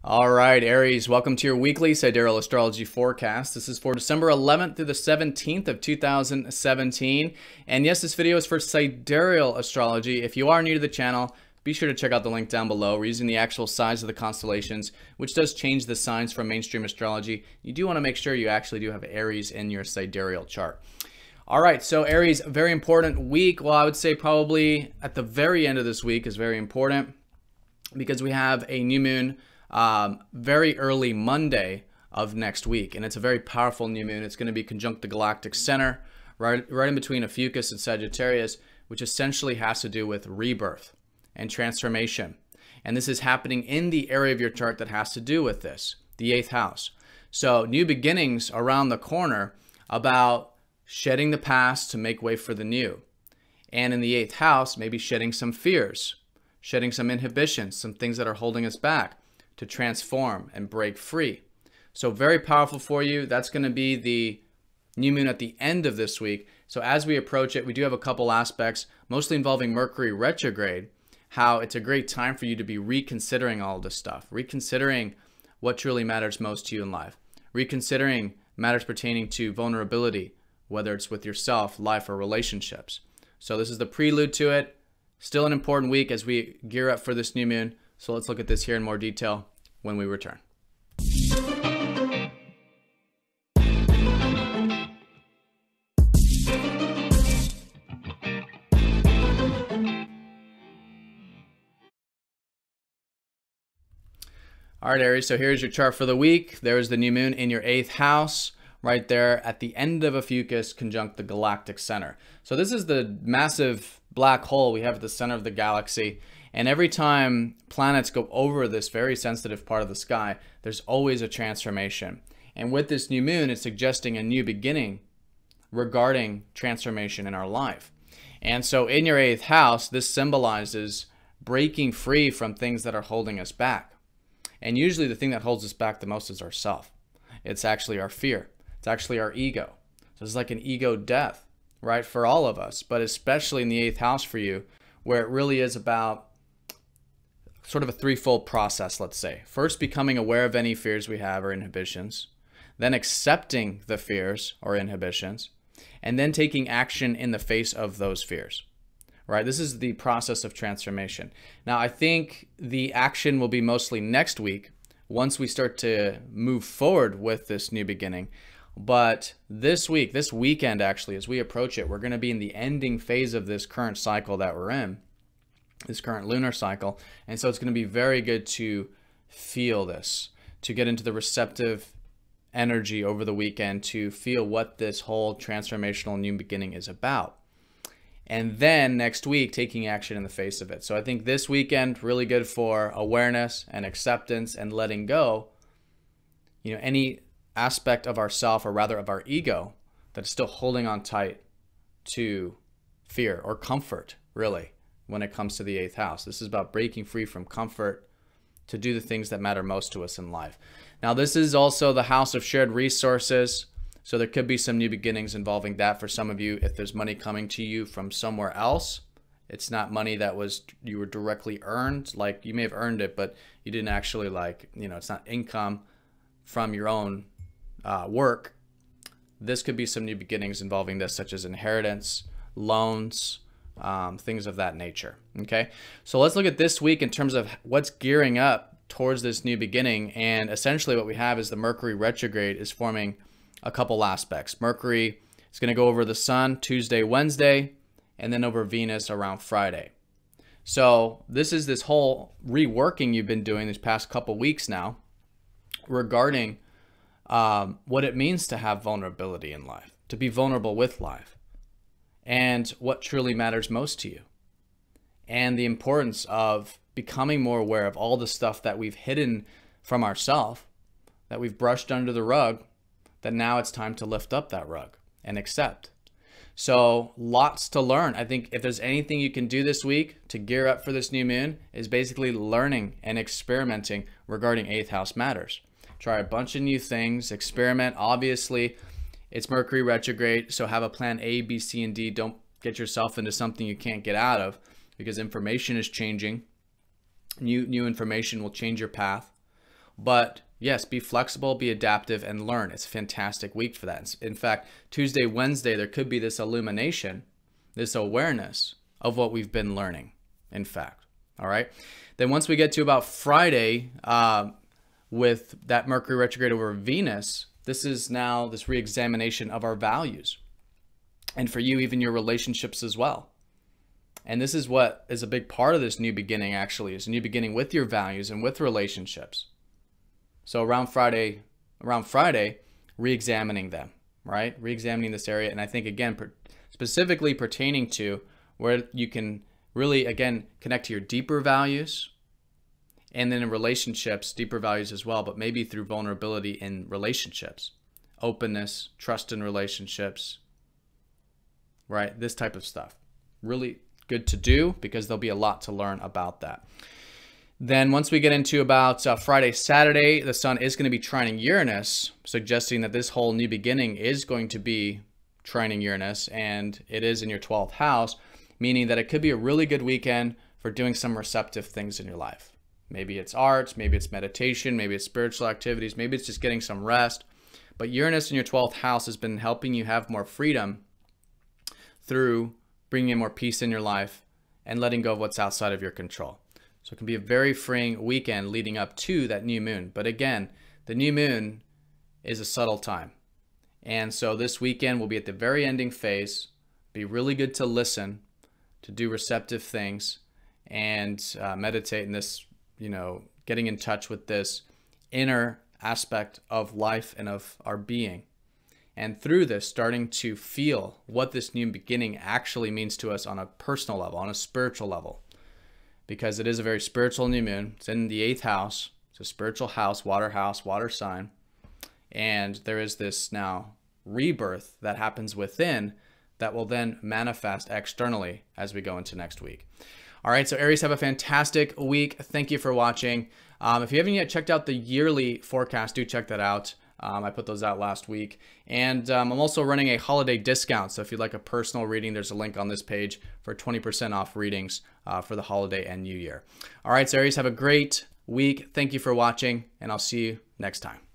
All right, Aries, welcome to your weekly Sidereal Astrology forecast. This is for December 11th through the 17th of 2017. And yes, this video is for Sidereal Astrology. If you are new to the channel, be sure to check out the link down below. We're using the actual size of the constellations, which does change the signs from mainstream astrology. You do want to make sure you actually do have Aries in your sidereal chart. All right, so Aries, very important week. Well, I would say probably at the very end of this week is very important because we have a new moon very early Monday of next week, and it's a very powerful new moon. It's going to be conjunct the Galactic Center, right in between Ophiuchus and Sagittarius, which essentially has to do with rebirth and transformation. And this is happening in the area of your chart that has to do with this, the 8th house. So new beginnings around the corner about shedding the past to make way for the new. And in the 8th house, maybe shedding some fears, shedding some inhibitions, some things that are holding us back, to transform and break free. So very powerful for you. That's going to be the new moon at the end of this week. So as we approach it, we do have a couple aspects, mostly involving Mercury retrograde, how it's a great time for you to be reconsidering all this stuff, reconsidering what truly matters most to you in life, reconsidering matters pertaining to vulnerability, whether it's with yourself, life, or relationships. So this is the prelude to it. Still an important week as we gear up for this new moon. So let's look at this here in more detail when we return. All right, Aries, so here's your chart for the week. There's the new moon in your 8th house, right there at the end of Ophiuchus conjunct the Galactic Center. So this is the massive black hole we have at the center of the galaxy. And every time planets go over this very sensitive part of the sky, there's always a transformation. And with this new moon, it's suggesting a new beginning regarding transformation in our life. And so in your 8th house, this symbolizes breaking free from things that are holding us back. And usually the thing that holds us back the most is ourself. It's actually our fear. It's actually our ego. So it's like an ego death, right, for all of us, but especially in the 8th house for you, where it really is about sort of a threefold process, let's say. First, becoming aware of any fears we have or inhibitions, then accepting the fears or inhibitions, and then taking action in the face of those fears, right? This is the process of transformation. Now, I think the action will be mostly next week once we start to move forward with this new beginning. But this week, this weekend actually, as we approach it, we're going to be in the ending phase of this current cycle that we're in, this current lunar cycle. And so it's going to be very good to feel this, to get into the receptive energy over the weekend, to feel what this whole transformational new beginning is about. And then next week, taking action in the face of it. So I think this weekend, really good for awareness and acceptance and letting go, any aspect of ourself, or rather of our ego, that is still holding on tight to fear or comfort, really, when it comes to the 8th house. This is about breaking free from comfort to do the things that matter most to us in life. Now, this is also the house of shared resources. So there could be some new beginnings involving that for some of you. If there's money coming to you from somewhere else, it's not money that you were directly earned. Like, you may have earned it, but you didn't actually it's not income from your own work. This could be some new beginnings involving this, such as inheritance, loans, things of that nature. Okay, so let's look at this week in terms of what's gearing up towards this new beginning. And essentially what we have is the Mercury retrograde is forming a couple aspects. Mercury is going to go over the sun Tuesday, Wednesday, and then over Venus around Friday. So this is this whole reworking you've been doing these past couple weeks now regarding what it means to have vulnerability in life, to be vulnerable with life, and what truly matters most to you, and the importance of becoming more aware of all the stuff that we've hidden from ourselves, that we've brushed under the rug, that now it's time to lift up that rug and accept. So lots to learn. I think if there's anything you can do this week to gear up for this new moon, is basically learning and experimenting regarding 8th house matters. Try a bunch of new things, experiment. Obviously, it's Mercury retrograde, so have a plan A, B, C, and D. Don't get yourself into something you can't get out of, because information is changing. New information will change your path. But yes, be flexible, be adaptive, and learn. It's a fantastic week for that. In fact, Tuesday, Wednesday, there could be this illumination, this awareness of what we've been learning, in fact. All right. Then once we get to about Friday, with that Mercury retrograde over Venus, this is now this re-examination of our values. And for you, even your relationships as well. And this is what is a big part of this new beginning, actually, is a new beginning with your values and with relationships. So around Friday, re-examining them, right? Re-examining this area. And I think, again, specifically pertaining to where you can really, again, connect to your deeper values, and then in relationships, deeper values as well, but maybe through vulnerability in relationships, openness, trust in relationships, right? This type of stuff. Really good to do because there'll be a lot to learn about that. Then once we get into about Friday, Saturday, the sun is going to be trining Uranus, suggesting that this whole new beginning is going to be trining Uranus, and it is in your 12th house, meaning that it could be a really good weekend for doing some receptive things in your life. Maybe it's arts, maybe it's meditation, maybe it's spiritual activities, maybe it's just getting some rest. But Uranus in your 12th house has been helping you have more freedom through bringing in more peace in your life and letting go of what's outside of your control. So it can be a very freeing weekend leading up to that new moon. But again, the new moon is a subtle time. And so this weekend will be at the very ending phase. Be really good to listen, to do receptive things, and meditate in this, getting in touch with this inner aspect of life and of our being. And through this, starting to feel what this new beginning actually means to us on a personal level, on a spiritual level. Because it is a very spiritual new moon. It's in the 8th house. It's a spiritual house, water sign. And there is this now rebirth that happens within that will then manifest externally as we go into next week. All right, so Aries, have a fantastic week. Thank you for watching. If you haven't yet checked out the yearly forecast, do check that out. I put those out last week. And I'm also running a holiday discount. So if you'd like a personal reading, there's a link on this page for 20% off readings for the holiday and New Year. All right, so Aries, have a great week. Thank you for watching, and I'll see you next time.